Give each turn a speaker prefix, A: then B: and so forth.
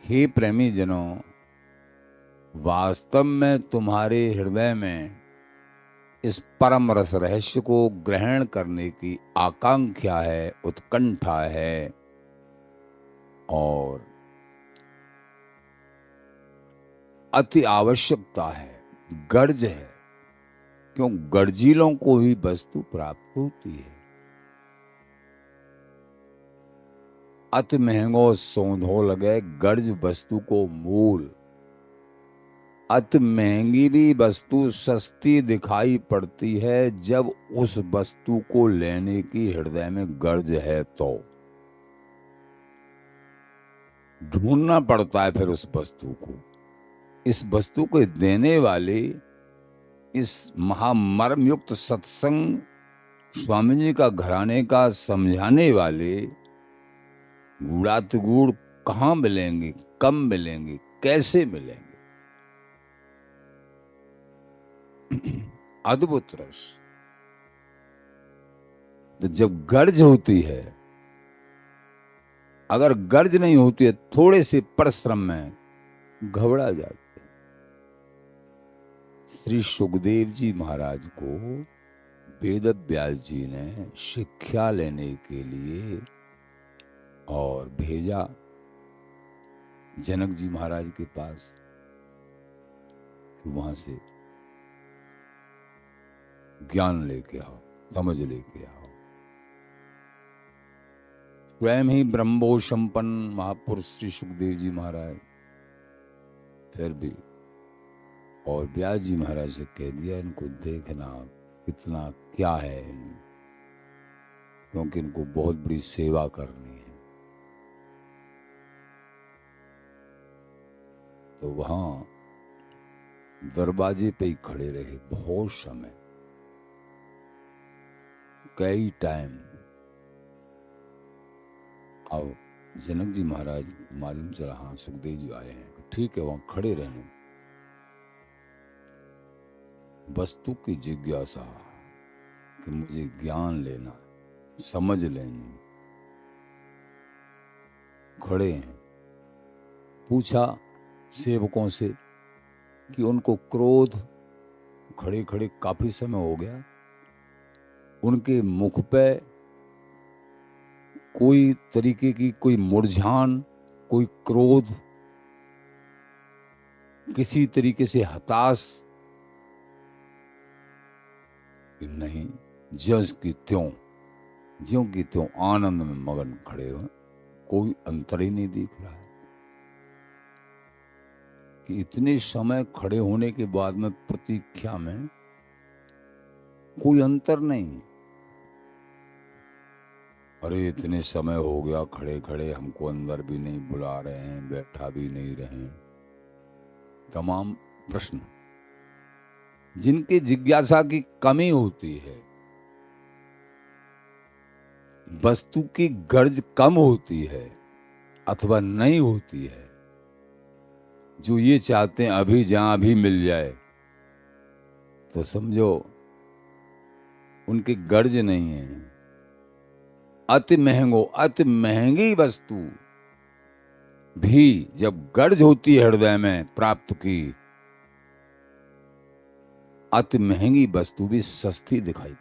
A: हे प्रेमी जनों, वास्तव में तुम्हारे हृदय में इस परम रस रहस्य को ग्रहण करने की आकांक्षा है, उत्कंठा है और अति आवश्यकता है, गर्ज है। क्यों? गर्जीलों को ही वस्तु प्राप्त होती है। अति महंगो सौंधो लगे गर्ज वस्तु को मूल। अति महंगी भी वस्तु सस्ती दिखाई पड़ती है जब उस वस्तु को लेने की हृदय में गर्ज है तो ढूंढना पड़ता है फिर उस वस्तु को। इस वस्तु को देने वाले इस महामर्म युक्त सत्संग स्वामी जी का घराने का समझाने वाले गूढ़ातिगूढ़ कहाँ मिलेंगे, कब मिलेंगे, कैसे मिलेंगे? अद्भुत रस। तो जब गर्ज होती है, अगर गर्ज नहीं होती है, थोड़े से परिश्रम में घबरा जाते। श्री सुखदेव जी महाराज को वेद व्यास जी ने शिक्षा लेने के लिए और भेजा जनक जी महाराज के पास कि वहां से ज्ञान लेके आओ, समझ लेके आओ। स्वयं ही ब्रह्मो संपन्न महापुरुष श्री सुखदेव जी महाराज फिर भी और व्यास जी महाराज से कह दिया, इनको देखना कितना क्या है, क्योंकि इनको बहुत बड़ी सेवा करनी है। तो वहां दरवाजे पे ही खड़े रहे बहुत समय, कई टाइम। अब जनक जी महाराज मालूम चला हाँ सुखदेव जी आए हैं, ठीक है, वहां खड़े रहने। वस्तु की जिज्ञासा कि मुझे ज्ञान लेना, समझ लेनी, खड़े हैं। पूछा सेवकों से कि उनको क्रोध, खड़े खड़े काफी समय हो गया, उनके मुख पे कोई तरीके की कोई मुरझान, कोई क्रोध, किसी तरीके से हताश नहीं, ज्यों की त्यों आनंद में मगन खड़े हुए, कोई अंतर ही नहीं दिख रहा है। कि इतने समय खड़े होने के बाद में प्रतीक्षा में कोई अंतर नहीं। अरे इतने समय हो गया खड़े खड़े, हमको अंदर भी नहीं बुला रहे हैं, बैठा भी नहीं रहे, तमाम प्रश्न। जिनकी जिज्ञासा की कमी होती है, वस्तु की गर्ज कम होती है अथवा नहीं होती है, जो ये चाहते हैं अभी जहां भी मिल जाए, तो समझो उनकी गर्ज नहीं है। अति महंगी वस्तु भी जब गर्ज होती है हृदय में प्राप्त की, अति महंगी वस्तु भी सस्ती दिखाई